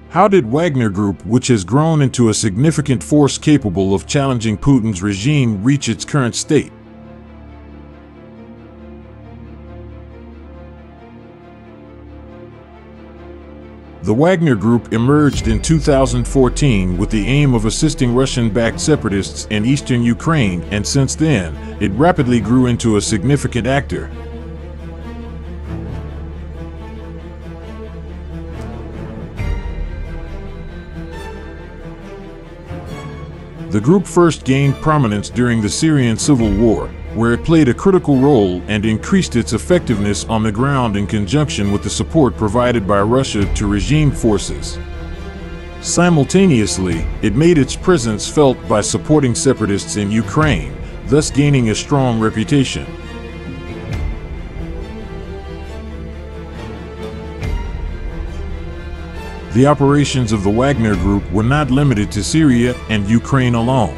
How did Wagner Group, which has grown into a significant force capable of challenging Putin's regime, reach its current state? The Wagner Group emerged in 2014 with the aim of assisting Russian-backed separatists in eastern Ukraine, and since then, it rapidly grew into a significant actor. The group first gained prominence during the Syrian civil war, where it played a critical role and increased its effectiveness on the ground in conjunction with the support provided by Russia to regime forces. Simultaneously, it made its presence felt by supporting separatists in Ukraine, thus gaining a strong reputation. The operations of the Wagner Group were not limited to Syria and Ukraine alone.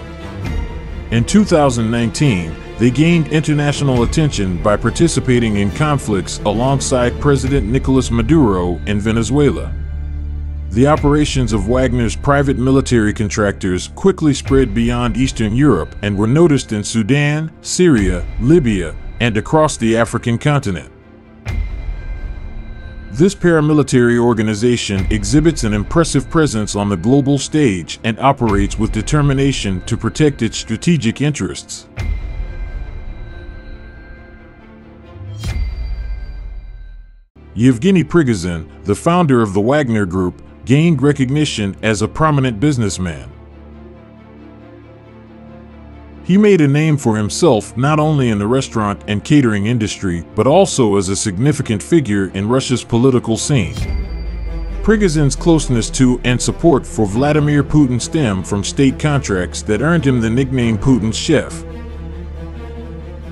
In 2019, they gained international attention by participating in conflicts alongside President Nicolas Maduro in Venezuela. The operations of Wagner's private military contractors quickly spread beyond Eastern Europe and were noticed in Sudan, Syria, Libya, and across the African continent. This paramilitary organization exhibits an impressive presence on the global stage and operates with determination to protect its strategic interests. Yevgeny Prigozhin, the founder of the Wagner Group, gained recognition as a prominent businessman. He made a name for himself not only in the restaurant and catering industry, but also as a significant figure in Russia's political scene. Prigozhin's closeness to and support for Vladimir Putin stem from state contracts that earned him the nickname Putin's chef.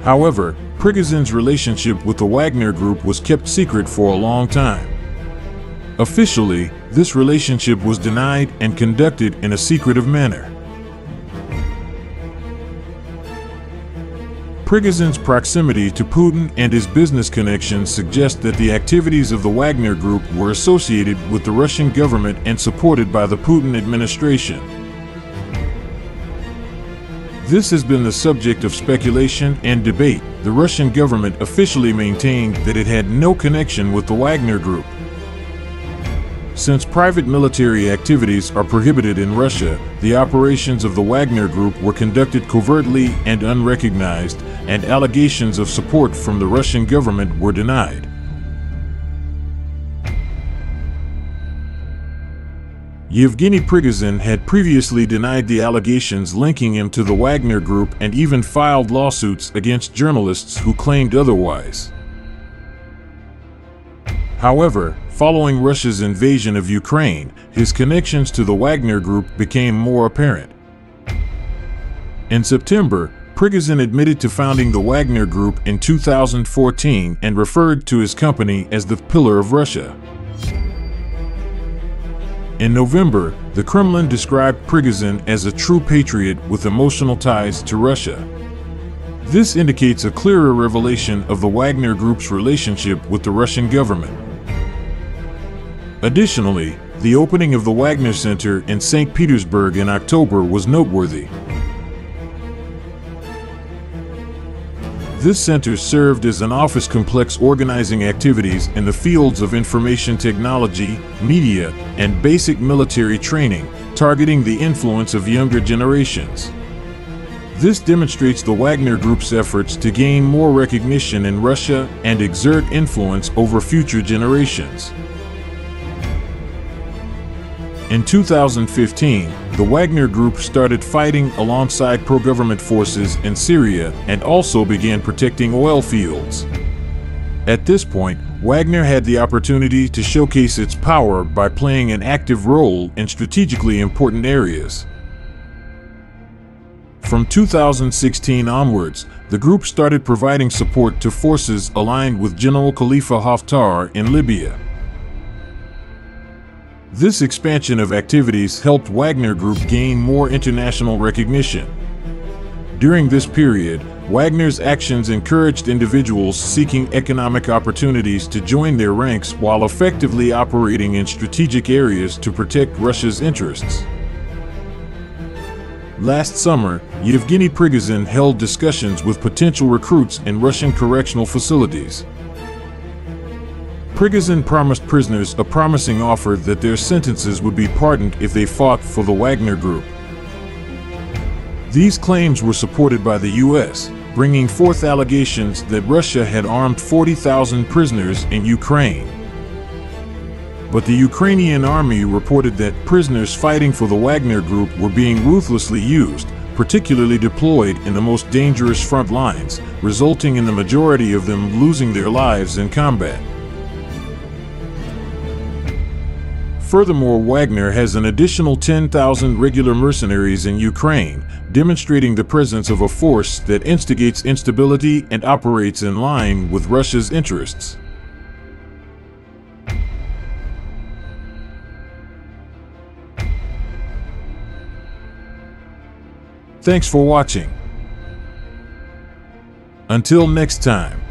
However, Prigozhin's relationship with the Wagner Group was kept secret for a long time. Officially, this relationship was denied and conducted in a secretive manner. Prigozhin's proximity to Putin and his business connections suggest that the activities of the Wagner Group were associated with the Russian government and supported by the Putin administration. This has been the subject of speculation and debate. The Russian government officially maintained that it had no connection with the Wagner Group. Since private military activities are prohibited in Russia, the operations of the Wagner Group were conducted covertly and unrecognized, and allegations of support from the Russian government were denied. Yevgeny Prigozhin had previously denied the allegations linking him to the Wagner Group and even filed lawsuits against journalists who claimed otherwise. However, following Russia's invasion of Ukraine, his connections to the Wagner Group became more apparent. In September, Prigozhin admitted to founding the Wagner Group in 2014 and referred to his company as the Pillar of Russia. In November, the Kremlin described Prigozhin as a true patriot with emotional ties to Russia. This indicates a clearer revelation of the Wagner Group's relationship with the Russian government. Additionally, the opening of the Wagner Center in St. Petersburg in October was noteworthy. This center served as an office complex organizing activities in the fields of information technology, media, and basic military training, targeting the influence of younger generations. This demonstrates the Wagner Group's efforts to gain more recognition in Russia and exert influence over future generations. In 2015, the Wagner Group started fighting alongside pro-government forces in Syria and also began protecting oil fields. At this point, Wagner had the opportunity to showcase its power by playing an active role in strategically important areas. From 2016 onwards, the group started providing support to forces aligned with General Khalifa Haftar in Libya. This expansion of activities helped Wagner Group gain more international recognition. During this period, Wagner's actions encouraged individuals seeking economic opportunities to join their ranks while effectively operating in strategic areas to protect Russia's interests. Last summer, Yevgeny Prigozhin held discussions with potential recruits in Russian correctional facilities. Prigozhin promised prisoners a promising offer that their sentences would be pardoned if they fought for the Wagner Group. These claims were supported by the U.S., bringing forth allegations that Russia had armed 40,000 prisoners in Ukraine. But the Ukrainian army reported that prisoners fighting for the Wagner Group were being ruthlessly used, particularly deployed in the most dangerous front lines, resulting in the majority of them losing their lives in combat. Furthermore, Wagner has an additional 10,000 regular mercenaries in Ukraine, demonstrating the presence of a force that instigates instability and operates in line with Russia's interests. Thanks for watching. Until next time.